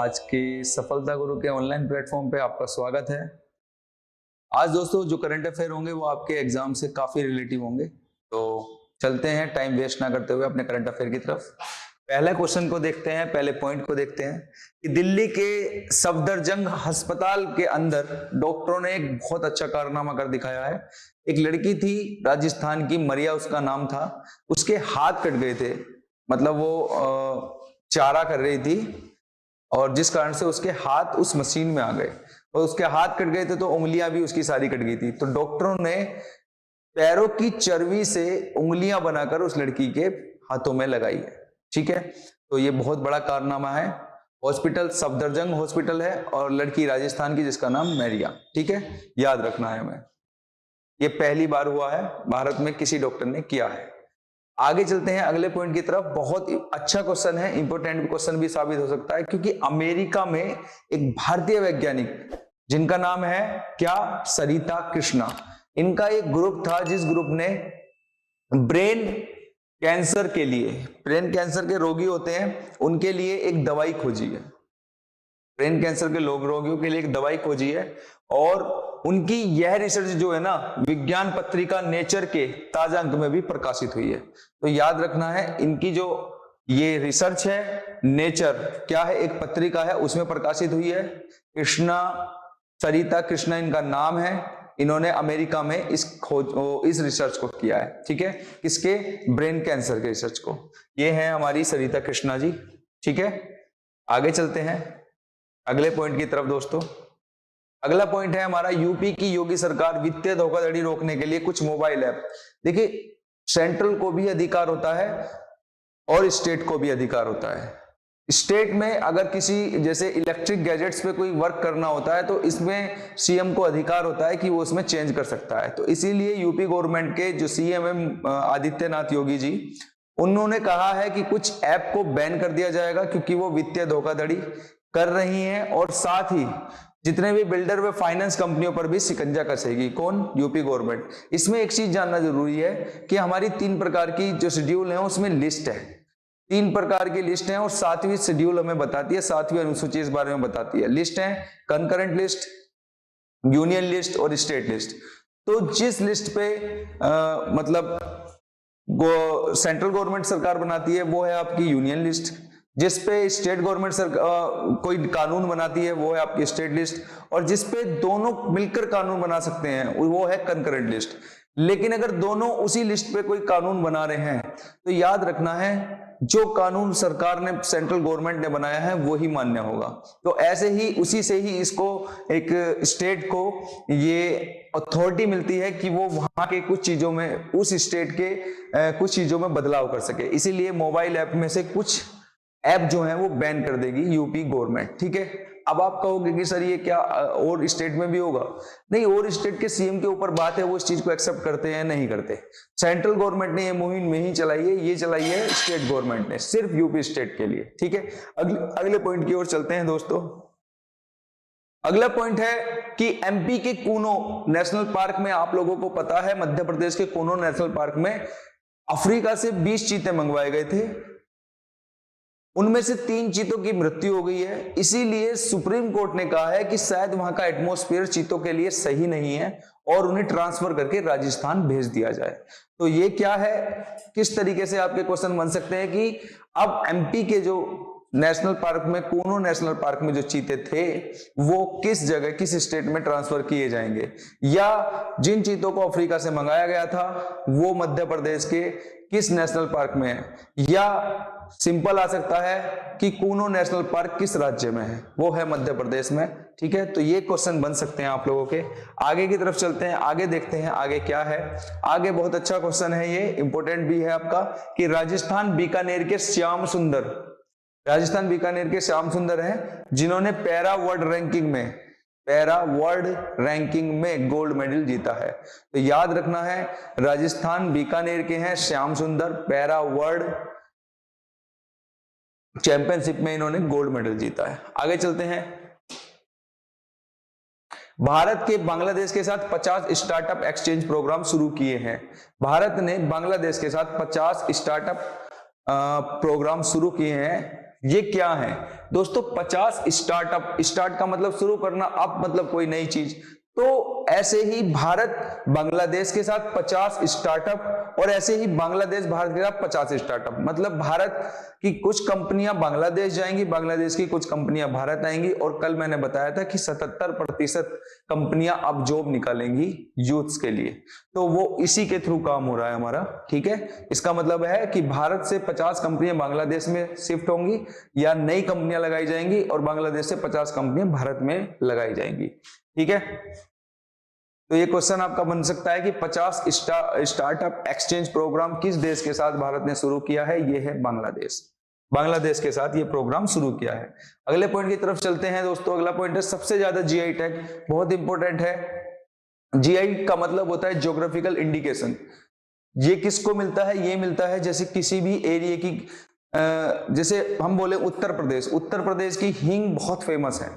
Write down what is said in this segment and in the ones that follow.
आज के सफलता गुरु के ऑनलाइन प्लेटफॉर्म पे आपका स्वागत है। आज दोस्तों जो करंट अफेयर होंगे वो आपके एग्जाम से काफी रिलेटिव होंगे, तो चलते हैं टाइम वेस्ट ना करते हुए अपने करंट अफेयर की तरफ। पहले क्वेश्चन को देखते हैं, पहले पॉइंट को देखते हैं कि दिल्ली के सफदरजंग अस्पताल के अंदर डॉक्टरों ने एक बहुत अच्छा कारनामा कर दिखाया है। एक लड़की थी राजस्थान की, मरिया उसका नाम था। उसके हाथ कट गए थे, मतलब वो चारा कर रही थी और जिस कारण से उसके हाथ उस मशीन में आ गए और उसके हाथ कट गए थे तो उंगलियां भी उसकी सारी कट गई थी। तो डॉक्टरों ने पैरों की चर्बी से उंगलियां बनाकर उस लड़की के हाथों में लगाई है। ठीक है, तो ये बहुत बड़ा कारनामा है। हॉस्पिटल सफदरजंग हॉस्पिटल है और लड़की राजस्थान की जिसका नाम मैरिया। ठीक है, याद रखना है हमें। ये पहली बार हुआ है भारत में, किसी डॉक्टर ने किया है। आगे चलते हैं अगले पॉइंट की तरफ। बहुत अच्छा क्वेश्चन है, इंपॉर्टेंट क्वेश्चन भी साबित हो सकता है, क्योंकि अमेरिका में एक भारतीय वैज्ञानिक जिनका नाम है क्या, सरिता कृष्णा, इनका एक ग्रुप था जिस ग्रुप ने ब्रेन कैंसर के लिए, ब्रेन कैंसर के रोगी होते हैं उनके लिए एक दवाई खोजी है। ब्रेन कैंसर के रोगियों के लिए एक दवाई खोजी है और उनकी यह रिसर्च जो है ना, विज्ञान पत्रिका नेचर के ताजा अंक में भी प्रकाशित हुई है। तो याद रखना है, इनकी जो ये रिसर्च है, नेचर क्या है, एक पत्रिका है, उसमें प्रकाशित हुई है। कृष्णा, सरिता कृष्णा इनका नाम है। इन्होंने अमेरिका में इस रिसर्च को किया है। ठीक है, किसके, ब्रेन कैंसर के रिसर्च को। ये है हमारी सरिता कृष्णा जी। ठीक है, आगे चलते हैं अगले पॉइंट की तरफ दोस्तों। अगला पॉइंट है हमारा, यूपी की योगी सरकार वित्तीय धोखाधड़ी रोकने के लिए कुछ मोबाइल ऐप। देखिए, सेंट्रल को भी अधिकार होता है और स्टेट को भी अधिकार होता है। स्टेट में अगर किसी जैसे इलेक्ट्रिक गैजेट्स पे कोई वर्क करना होता है तो इसमें सीएम को अधिकार होता है कि वो उसमें चेंज कर सकता है। तो इसीलिए यूपी गवर्नमेंट के जो सीएम है आदित्यनाथ योगी जी, उन्होंने कहा है कि कुछ ऐप को बैन कर दिया जाएगा क्योंकि वो वित्तीय धोखाधड़ी कर रही हैं और साथ ही जितने भी बिल्डर व फाइनेंस कंपनियों पर भी शिकंजा कसेगी। कौन, यूपी गवर्नमेंट। इसमें एक चीज जानना जरूरी है कि हमारी 3 प्रकार की जो शेड्यूल है उसमें लिस्ट है, 3 प्रकार की लिस्ट है और 7वीं शेड्यूल हमें बताती है, 7वीं अनुसूची इस बारे में बताती है। लिस्ट है कंकरेंट लिस्ट, यूनियन लिस्ट और स्टेट लिस्ट। तो जिस लिस्ट पे मतलब सेंट्रल गवर्नमेंट सरकार बनाती है वो है आपकी यूनियन लिस्ट, जिस पे स्टेट गवर्नमेंट कोई कानून बनाती है वो है आपकी स्टेट लिस्ट, और जिस पे दोनों मिलकर कानून बना सकते हैं वो है कंकरेंट लिस्ट। लेकिन अगर दोनों उसी लिस्ट पे कोई कानून बना रहे हैं तो याद रखना है, जो कानून सरकार ने, सेंट्रल गवर्नमेंट ने बनाया है वो ही मान्य होगा। तो ऐसे ही उसी से ही इसको एक स्टेट को ये अथॉरिटी मिलती है कि वो वहां के कुछ चीजों में, उस स्टेट के कुछ चीजों में बदलाव कर सके। इसीलिए मोबाइल ऐप में से कुछ ऐप जो है वो बैन कर देगी यूपी गवर्नमेंट। ठीक है, अब आप कहोगे कि सर ये क्या और स्टेट में भी होगा? नहीं, और स्टेट के सीएम के ऊपर बात है, वो इस चीज को एक्सेप्ट करते हैं नहीं करते। सेंट्रल गवर्नमेंट ने ये मुहिम नहीं चलाई है, ये चलाई है स्टेट गवर्नमेंट ने, सिर्फ यूपी स्टेट के लिए। ठीक है, अगले पॉइंट की ओर चलते हैं दोस्तों। अगला पॉइंट है कि एमपी के कूनो नेशनल पार्क में, आप लोगों को पता है मध्य प्रदेश के कूनो नेशनल पार्क में अफ्रीका से 20 चीते मंगवाए गए थे, उनमें से 3 चीतों की मृत्यु हो गई है। इसीलिए सुप्रीम कोर्ट ने कहा है कि शायद वहां का एटमॉस्फेयर चीतों के लिए सही नहीं है और उन्हें ट्रांसफर करके राजस्थान भेज दिया जाए। तो ये क्या है, किस तरीके से आपके क्वेश्चन बन सकते हैं कि अब एमपी के जो नेशनल पार्क में, कूनो नेशनल पार्क में जो चीते थे वो किस जगह, किस स्टेट में ट्रांसफर किए जाएंगे, या जिन चीतों को अफ्रीका से मंगाया गया था वो मध्य प्रदेश के किस नेशनल पार्क में है, या सिंपल आ सकता है कि कूनो नेशनल पार्क किस राज्य में है, वो है मध्य प्रदेश में। ठीक है, तो ये क्वेश्चन बन सकते हैं आप लोगों के। आगे की तरफ चलते हैं, आगे देखते हैं आगे क्या है। आगे बहुत अच्छा क्वेश्चन है, ये इंपॉर्टेंट भी है आपका, कि राजस्थान बीकानेर के श्याम सुंदर, राजस्थान बीकानेर के श्याम सुंदर हैं जिन्होंने पैरा वर्ल्ड रैंकिंग में गोल्ड मेडल जीता है। तो याद रखना है, राजस्थान बीकानेर के हैं श्याम सुंदर, पैरा वर्ल्ड चैंपियनशिप में इन्होंने गोल्ड मेडल जीता है। आगे चलते हैं। भारत के बांग्लादेश के साथ 50 स्टार्टअप एक्सचेंज प्रोग्राम शुरू किए हैं। भारत ने बांग्लादेश के साथ 50 स्टार्टअप प्रोग्राम शुरू किए हैं ये क्या है दोस्तों? 50 स्टार्टअप, स्टार्ट का मतलब शुरू करना, अप मतलब कोई नई चीज। तो ऐसे ही भारत बांग्लादेश के साथ 50 स्टार्टअप और ऐसे ही बांग्लादेश भारत के साथ 50 स्टार्टअप, मतलब भारत की कुछ कंपनियां बांग्लादेश जाएंगी, बांग्लादेश की कुछ कंपनियां भारत आएंगी। और कल मैंने बताया था कि 77% कंपनियां अब जॉब निकालेंगी यूथ्स के लिए, तो वो इसी के थ्रू काम हो रहा है हमारा। ठीक है, इसका मतलब है कि भारत से 50 कंपनियां बांग्लादेश में शिफ्ट होंगी या नई कंपनियां लगाई जाएंगी और बांग्लादेश से 50 कंपनियां भारत में लगाई जाएंगी। ठीक है, तो ये क्वेश्चन आपका बन सकता है कि 50 स्टार्टअप एक्सचेंज प्रोग्राम किस देश के साथ भारत ने शुरू किया है? ये है बांग्लादेश। बांग्लादेश के साथ ये प्रोग्राम शुरू किया है। अगले पॉइंट की तरफ चलते हैं दोस्तों। अगला पॉइंट है सबसे ज्यादा जीआई टैग, बहुत इंपॉर्टेंट है। जीआई का मतलब होता है ज्योग्राफिकल इंडिकेशन। ये किसको मिलता है? ये मिलता है जैसे किसी भी एरिया की, जैसे हम बोले उत्तर प्रदेश, उत्तर प्रदेश की हींग बहुत फेमस है,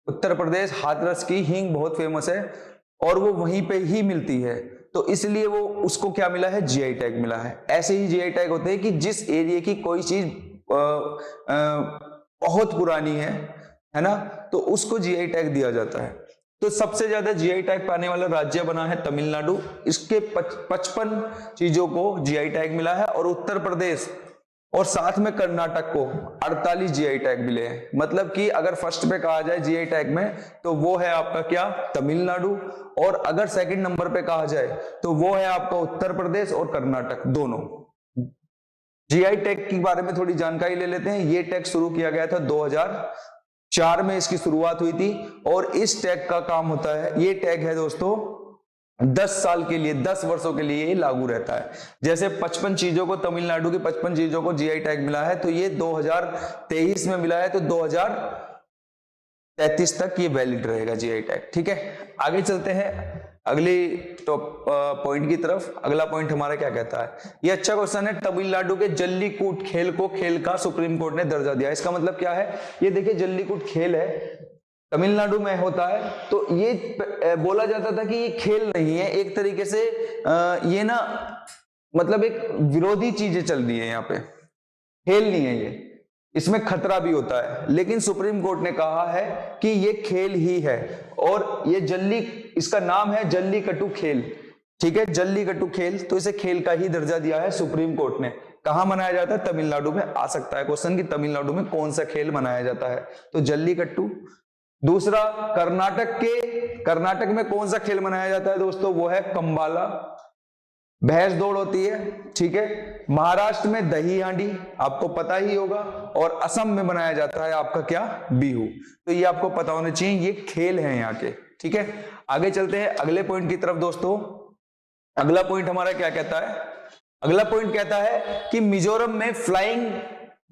उत्तर प्रदेश हाथरस की हींग बहुत फेमस है और वो वहीं पे ही मिलती है, तो इसलिए वो उसको क्या मिला है? जीआई टैग मिला है। ऐसे ही जीआई टैग होते हैं कि जिस एरिया की कोई चीज बहुत पुरानी है ना, तो उसको जीआई टैग दिया जाता है। तो सबसे ज्यादा जीआई टैग पाने वाला राज्य बना है तमिलनाडु, इसके 55 चीजों को जीआई टैग मिला है। और उत्तर प्रदेश और साथ में कर्नाटक को 48 जीआई टैग मिले हैं। मतलब कि अगर फर्स्ट पे कहा जाए जीआई टैग में तो वो है आपका क्या? तमिलनाडु। और अगर सेकंड नंबर पे कहा जाए तो वो है आपका उत्तर प्रदेश और कर्नाटक दोनों। जीआई टैग के बारे में थोड़ी जानकारी ले लेते हैं। ये टैग शुरू किया गया था 2004 में, इसकी शुरुआत हुई थी। और इस टैग का काम होता है, ये टैग है दोस्तों 10 साल के लिए, 10 वर्षों के लिए लागू रहता है। जैसे 55 चीजों को, तमिलनाडु की 55 चीजों को जीआई टैग मिला है, तो ये 2023 में मिला है, तो 2033 तक ये वैलिड रहेगा जीआई टैग। ठीक है, आगे चलते हैं अगली टॉप पॉइंट की तरफ। अगला पॉइंट हमारा क्या कहता है? ये अच्छा क्वेश्चन है। तमिलनाडु के जल्लीकूट खेल को खेल का सुप्रीम कोर्ट ने दर्जा दिया। इसका मतलब क्या है? ये देखिए जल्लीकूट खेल है, तमिलनाडु में होता है, तो ये बोला जाता था कि ये खेल नहीं है, एक तरीके से ये ना मतलब एक विरोधी चीजें चल रही है यहाँ पे, खेल नहीं है ये, इसमें खतरा भी होता है। लेकिन सुप्रीम कोर्ट ने कहा है कि ये खेल ही है और ये इसका नाम है जल्लीकट्टू खेल। ठीक है, जल्लीकट्टू खेल, तो इसे खेल का ही दर्जा दिया है सुप्रीम कोर्ट ने। कहां मनाया जाता है? तमिलनाडु में। आ सकता है क्वेश्चन कि तमिलनाडु में कौन सा खेल मनाया जाता है, तो जल्लीकट्टू। दूसरा, कर्नाटक में कौन सा खेल मनाया जाता है दोस्तों? वो है कंबाला, भैंस दौड़ होती है। ठीक है, महाराष्ट्र में दही हांडी, आपको पता ही होगा। और असम में बनाया जाता है आपका क्या? बिहू। तो ये आपको पता होना चाहिए, ये खेल हैं यहाँ के। ठीक है, आगे चलते हैं अगले पॉइंट की तरफ दोस्तों। अगला पॉइंट हमारा क्या कहता है? अगला पॉइंट कहता है कि मिजोरम में फ्लाइंग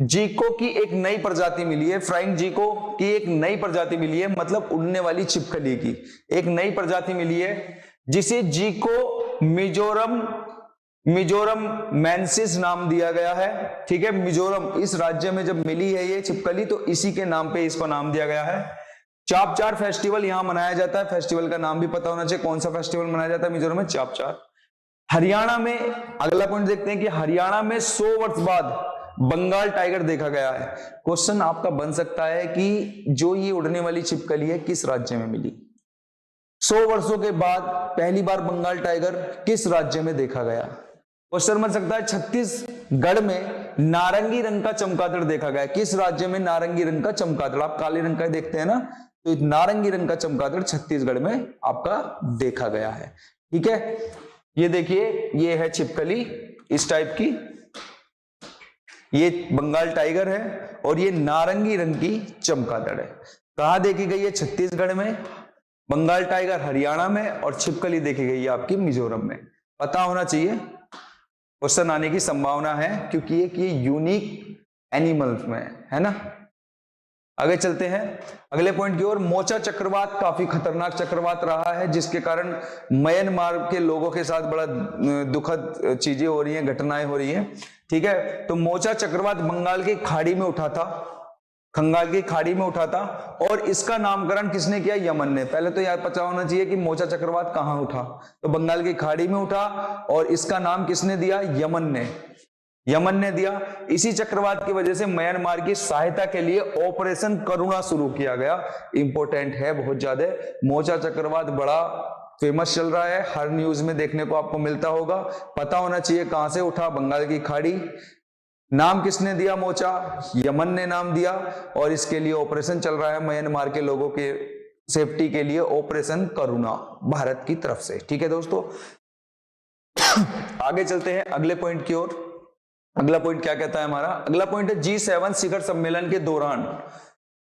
जीको की एक नई प्रजाति मिली है। फ्लाइंग जीको की एक नई प्रजाति मिली है, मतलब उड़ने वाली छिपकली की एक नई प्रजाति मिली है, जिसे जीको मिजोरम मैंसिस नाम दिया गया है। ठीक है, मिजोरम इस राज्य में जब मिली है ये छिपकली, तो इसी के नाम पे इसको नाम दिया गया है। चापचार फेस्टिवल यहां मनाया जाता है। फेस्टिवल का नाम भी पता होना चाहिए, कौन सा फेस्टिवल मनाया जाता है मिजोरम में? चापचार। हरियाणा में, अगला पॉइंट देखते हैं कि हरियाणा में 100 वर्ष बाद बंगाल टाइगर देखा गया है। क्वेश्चन आपका बन सकता है कि जो ये उड़ने वाली छिपकली है किस राज्य में मिली? 100 वर्षों के बाद पहली बार बंगाल टाइगर किस राज्य में देखा गया? क्वेश्चन बन सकता है छत्तीसगढ़ में नारंगी रंग का चमगादड़ देखा गया। किस राज्य में नारंगी रंग का चमगादड़? आप काले रंग का देखते हैं ना, तो नारंगी रंग का चमगादड़ छत्तीसगढ़ में आपका देखा गया है। ठीक है, ये देखिए, ये है छिपकली इस टाइप की, ये बंगाल टाइगर है और ये नारंगी रंग की चमगादड़ है। कहां देखी गई है? छत्तीसगढ़ में। बंगाल टाइगर हरियाणा में और छिपकली देखी गई है आपकी मिजोरम में। पता होना चाहिए, क्वेश्चन आने की संभावना है क्योंकि ये यूनिक एनिमल्स में है ना। आगे चलते हैं अगले पॉइंट की ओर। मोचा चक्रवात काफी खतरनाक चक्रवात रहा है, जिसके कारण म्यांमार के लोगों के साथ बड़ा दुखद चीजें हो रही हैं, घटनाएं हो रही हैं। ठीक है, तो मोचा चक्रवात बंगाल की खाड़ी में उठा था, बंगाल की खाड़ी में उठा था और इसका नामकरण किसने किया? यमन ने। पहले तो याद पता होना चाहिए कि मोचा चक्रवात कहां उठा, तो बंगाल की खाड़ी में उठा और इसका नाम किसने दिया? यमन ने। यमन ने दिया। इसी चक्रवात की वजह से म्यांमार की सहायता के लिए ऑपरेशन करुणा शुरू किया गया। इंपॉर्टेंट है बहुत ज्यादा। मोचा चक्रवात बड़ा फेमस चल रहा है, हर न्यूज में देखने को आपको मिलता होगा, पता होना चाहिए कहां से उठा, बंगाल की खाड़ी। नाम किसने दिया मोचा? यमन ने नाम दिया। और इसके लिए ऑपरेशन चल रहा है म्यांमार के लोगों के सेफ्टी के लिए, ऑपरेशन करुणा भारत की तरफ से। ठीक है दोस्तों, आगे चलते हैं अगले पॉइंट की ओर। अगला पॉइंट क्या कहता है हमारा? अगला पॉइंट है G7 शिखर सम्मेलन के दौरान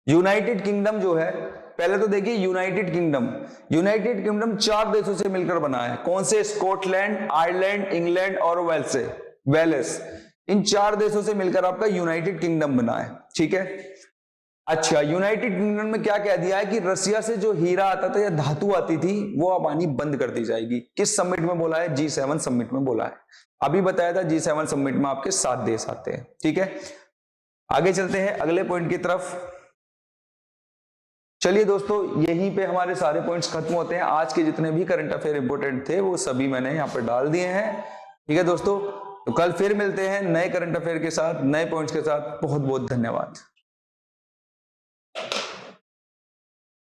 यूनाइटेड किंगडम जो है, पहले तो देखिए यूनाइटेड किंगडम 4 देशों से मिलकर बना है। कौन से? स्कॉटलैंड, आयरलैंड, इंग्लैंड और वेल्स। इन 4 देशों से मिलकर आपका यूनाइटेड किंगडम बना है। ठीक है, अच्छा, यूनाइटेड किंगडम में क्या कह दिया है कि रसिया से जो हीरा आता था या धातु आती थी वो अब आनी बंद कर दी जाएगी। किस समिट में बोला है? G7 समिट में बोला है। अभी बताया था G7 समिट में आपके 7 देश आते हैं। ठीक है, आगे चलते हैं अगले पॉइंट की तरफ। चलिए दोस्तों, यहीं पे हमारे सारे पॉइंट्स खत्म होते हैं। आज के जितने भी करंट अफेयर इंपोर्टेंट थे वो सभी मैंने यहाँ पर डाल दिए हैं। ठीक है दोस्तों, तो कल फिर मिलते हैं नए करंट अफेयर के साथ, नए पॉइंट्स के साथ। बहुत बहुत धन्यवाद।